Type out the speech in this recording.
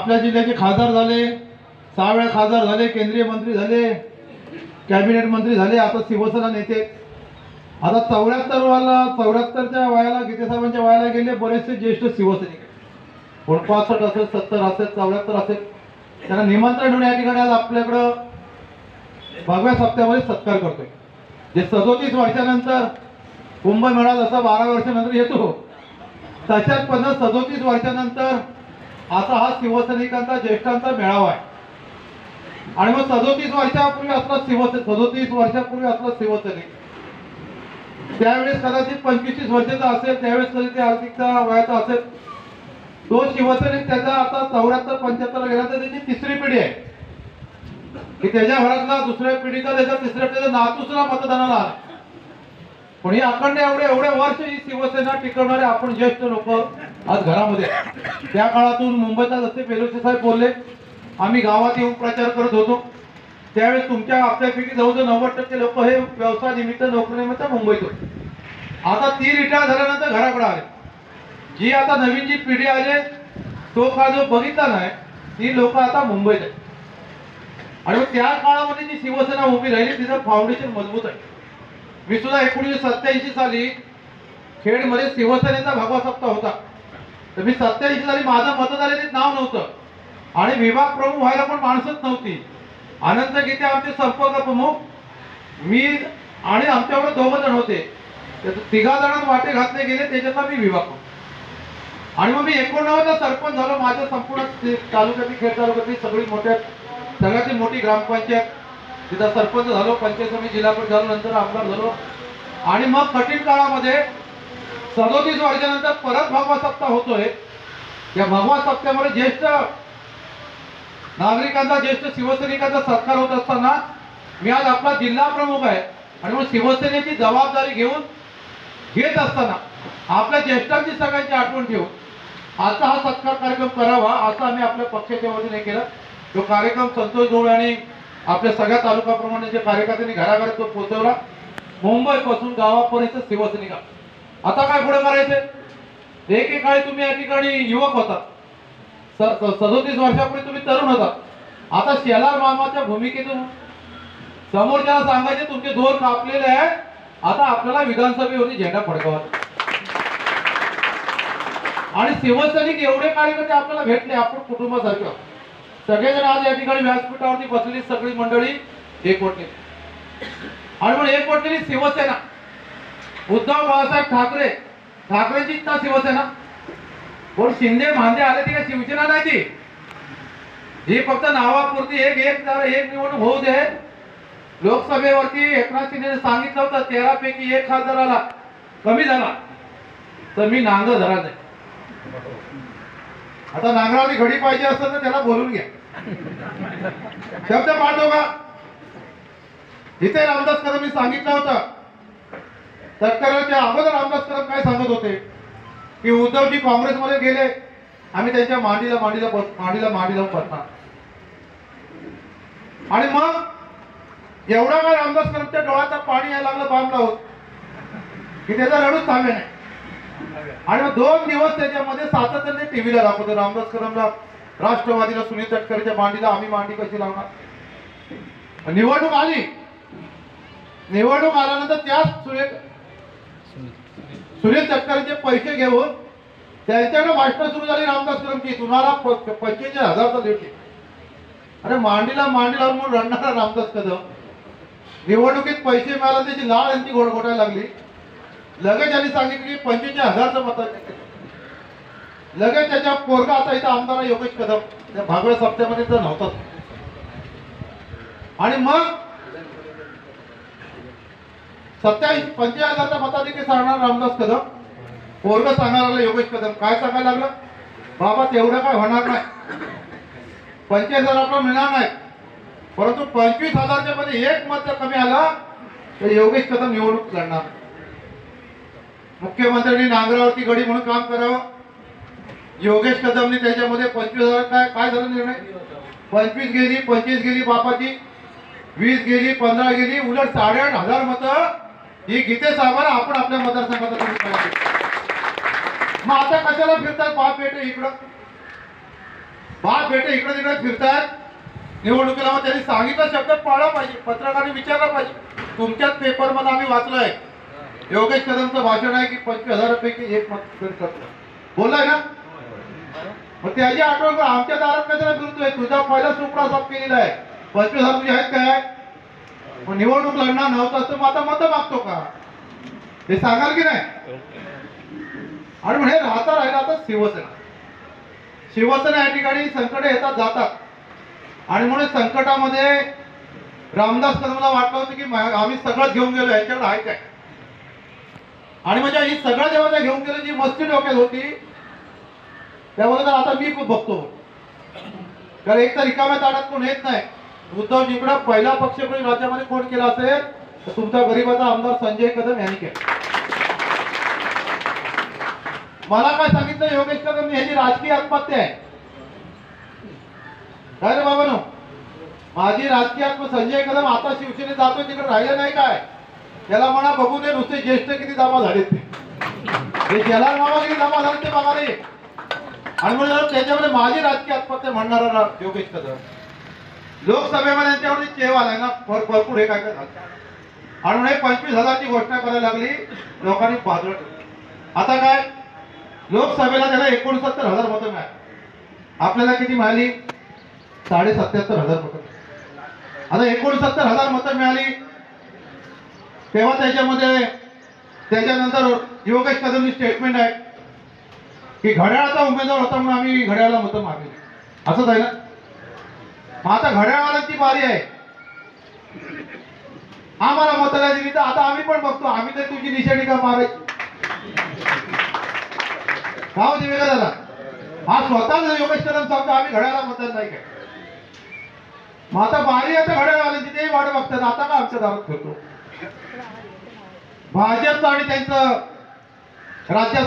आपल्या जिल्ह्याचे खासदार झाले, 6 वेळा खासदार झाले, केंद्रीय मंत्री झाले, कॅबिनेट मंत्री झाले, आता शिवसेना नेते. आता 74च्या वयाला गीते साहेबांच्या वयाला गेले बरेचसे ज्येष्ठ शिवसैनिक, 65 असेल, 70 असेल, 74 असेल, त्यांना निमंत्रण देऊन या ठिकाणी आज आपल्याकडं भगव्या सप्त्यामध्ये सत्कार करतोय. जे 37 वर्षानंतर कुंभमेळा जसा 12 वर्षानंतर येतो, तशाच पद्धत 37 वर्षानंतर असा हा शिवसैनिकांचा ज्येष्ठांचा मेळावा आहे. आणि मग 37 वर्षापूर्वी असला 37 वर्षापूर्वी असला शिवसैनिक त्यावेळेस कदाचित 25 वर्षाचा असेल, त्यावेळेस कधी ते आर्थिकचा वयाचा असेल. तो शिवसैनिक त्याचा आता 74-75 गेला तर त्याची तिसरी पिढी आहे की त्याच्या घरातला दुसऱ्या पिढीचा, त्याच्या तिसऱ्या पिढीचा नातूसुद्धा मतदानाला आला. पण ही अखंड एवढे वर्ष ही शिवसेना टिकवणारे आपण ज्येष्ठ लोक आज घरामध्ये. त्या काळातून मुंबईचा जसे पेलोसे साहेब बोलले, आम्ही गावात येऊन प्रचार करत होतो, त्यावेळेस तुमच्या आपल्यापैकी जवळजवळ 90% लोक हे व्यवसाय निमित्त, नोकरीनिमित्त मुंबईत होते. आता ती रिटायर झाल्यानंतर घराकडे आले. जी आता नवीन जी पिढी आली तो काळ जो बघितला नाही, ती लोक आता मुंबईत आहेत. आणि मग त्या काळामध्ये जी शिवसेना उभी राहिली तिचं फाउंडेशन मजबूत आहे. मी सुद्धा 1987 साली खेडमध्ये शिवसेनेचा भगवा सप्ताह होता. तर मी 87 साली माझं मतदार यादीत नाव नव्हतं आणि विभाग प्रमुख व्हायला पण माणसंच नव्हती. अनंत गीते आमचे संपर्क प्रमुख, मी आणि आमच्याकडे 2 जण होते. तिघा जणांना वाटे घातले गेले, त्याच्यातला मी विभाग प्रमुख. आणि मग मी 89ला सरपंच झालो. माझ्या संपूर्ण तालुक्यातील, खेड तालुक्यातील सगळ्यात मोठी ग्रामपंचायत तिथं सरपंच झालो, पंचायत समिती, जिल्हा परिषद झालो, नंतर आमदार झालो. आणि मग कठीण काळामध्ये 37 वर्षानंतर परत भगवा सप्ताह होतोय. या भगवा सप्त्यामध्ये ज्येष्ठ नागरिकांचा, ज्येष्ठ शिवसैनिकांचा सत्कार होत असताना मी आज आपला जिल्हा प्रमुख आहे आणि मग शिवसेनेची जबाबदारी घेत असताना आपल्या ज्येष्ठांची सगळ्यांची आठवण ठेवून आजचा हा सत्कार कार्यक्रम करावा असं आम्ही आपल्या पक्षाच्या वतीने केला. तो कार्यक्रम संतोष ढोळे आणि आपल्या सगळ्या तालुकाप्रमाणे जे कार्यकर्त्यांनी घराघरात तो पोहोचवला, मुंबईपासून गावापर्यंत शिवसैनिक. आता काय पुढे करायचंय? एकेकाळी तुम्ही या ठिकाणी युवक होता, 37 वर्षापूर्वी तुम्ही तरुण होता. आता शेलार मामाच्या भूमिकेतून समोरच्याला सांगायचे तुमचे दोर कापलेले आहे, आता आपल्याला विधानसभेवरती झेंडा फडकवायचा. आणि शिवसैनिक एवढे कार्यकर्ते आपल्याला भेटले, आपण कुटुंबासारखं सगळेजण आज या ठिकाणी व्यासपीठावरती बसलेली सगळी मंडळी एकवटली. आणि म्हणून एकवटलेली शिवसेना, उद्धव बाळासाहेब ठाकरेंची शिवसेना. पण शिंदे मांदे आले ती काय शिवसेना नाही ती. ही फक्त नावापुरती एक निवडणूक होऊ दे. लोकसभेवरती एकनाथ शिंदेने सांगितलं होतं 13 पैकी 1 खासदाराला कमी झाला तर मी नांगर धरा नाही. आता नांगरावरी घडी पाहिजे असेल तर त्याला बोलून घ्या, शब्द पाठव का. इथे रामदास कदम सांगितलं होतं, तत्काळच्या अगोदर रामदास कदम काय सांगत होते की उद्धवजी काँग्रेसमध्ये गेले, आम्ही त्यांच्या मांडीला बसणार. आणि मग एवढा काय रामदास कदमच्या डोळ्यात पाणी यायला लागलं बाम लावून की त्याचा रडूच थांबे नाही. आणि मग 2 दिवस त्याच्यामध्ये सातत्याने टीव्हीला दाखवतो रामदास कदमला, राष्ट्रवादीला, सुनील तटकरेच्या मांडीला आम्ही मांडी कशी लावणार. निवडणूक आल्यानंतर त्याच सुनील तटकरेचे पैसे घेऊन त्यांच्याकडे भाषण सुरू झाली रामदास कदमची, तुम्हाला 45,000चा लीड. अरे मांडीला लावून म्हणून रडणारा रामदास कदम निवडणुकीत पैसे मिळाले त्याची लाळ यांची घोटायला लागली. लगेच त्यांनी सांगितलं की 45,000चं मत. लगेच त्याच्या पोरगा आता इथं आमदार योगेश कदम त्या भगव्या सप्त्यामध्ये तर नव्हताच. आणि मग 45,000चा मताधिक्य सांगणार रामदास कदम, पोरगा सांगायला लागला योगेश कदम. काय सांगायला लागलं? बाबा तेवढं काय होणार नाही, 45,000 आपला मिळणार नाही, परंतु 25,000च्या मध्ये 1 मत जर कमी आला तर योगेश कदम निवडणूक लढणार. मुख्यमंत्र्यांनी नांगरावरती गडी म्हणून काम करावं. योगेश कदमने त्याच्यामध्ये 25,000 काय झालं निर्णय? 25 गेली, 25 गेली बापाची, 20 गेली, 15 गेली, उलट 8,500 मतं ही गीते साहेबांना आपण आपल्या मतदारसंघात. मग आता कशाला फिरतात बाप बेटे इकडं? बाप बेटे इकडे तिकडे फिरतात निवडणुकीला, मग त्यांनी सांगितला शब्द पाळला पाहिजे. पत्रकारांनी विचारला पाहिजे. तुमच्याच पेपरमध्ये आम्ही वाचलंय योगेश कदमचं भाषण आहे की 25,000 पैकी एक मत करतो बोललाय ना. मग त्याची आठवण कर. आमच्या दारात कशाला फिरतोय? तुझा पहिला सुपडा साफ केलेला आहे. 25,000 तुझे आहेत काय? मग निवडणूक लढणार नव्हतं तर मग आता मतं मागतो का? हे सांगाल की नाही? आणि म्हणजे राहता राहिला आता शिवसेना या ठिकाणी संकट येतात जातात. आणि म्हणून संकटामध्ये रामदास कदमला वाटलं होतं की आम्ही सगळं घेऊन गेलो, यांच्याकडे आहे काय? आणि म्हणजे ही सगळं जेव्हा त्या घेऊन गेलो जी मस्ती डोक्यात होती त्यामुळे तर आता मी बघतो. कारण एक तर रिकाम्या ताटात कोण येत नाही. उद्धवजींकडे पहिला पक्षप्रवेश राज्यामध्ये कोण केला असेल तर तुमचा गरीबाचा आमदार संजय कदम यांनी केला. मला काय सांगितलं योगेश कदम यांची राजकीय आत्महत्या आहे. काय रे बाबा नो, माझी राजकीय आत्महत्या. संजय कदम आता शिवसेनेत जातोय तिकडे राहिलं नाही काय? त्याला म्हणा बघू दे नुसते ज्येष्ठ किती जमा झालेत ते ज्याला नावा किती जमा झाले ते बघा रे. आणि म्हणून त्याच्यामध्ये माझी राजकीय आत्महत्या म्हणणारा योगेश कदम लोकसभेमध्ये त्यांच्यावरती चेव आलाय ना भरपूर हे काय काय झालं. आणि म्हणजे 25,000ची घोषणा करायला लागली लोकांनी बाजूला ठेवलं. आता काय लोकसभेला त्याला 69,000 मतं मिळाली. आपल्याला किती मिळाली? 77,500 मतं. आता 69,000 मतं मिळाली तेव्हा त्याच्यामध्ये त्याच्यानंतर योगेश कदमची स्टेटमेंट आहे की घड्याळाचा उमेदवार होता म्हणून आम्ही घड्याळाला मतं मागली. असंच आहे ना. मग आता घड्याळवाल्यांची बारी आहे. आम्हाला मतं नाही दिली तर आता आम्ही पण बघतो आम्ही तर तुझी निशाणी का मारायची का होती वेगळा झाला. हा स्वतःच योगेश कदम सांगतो आम्ही घड्याळाला मतं नाही काय. मग आता बारी आता घड्याळवाल्यांची तेही वाट बघतात आता का आमच्या दारात फिरतो. भाजपचं आणि त्यांचं राज्यात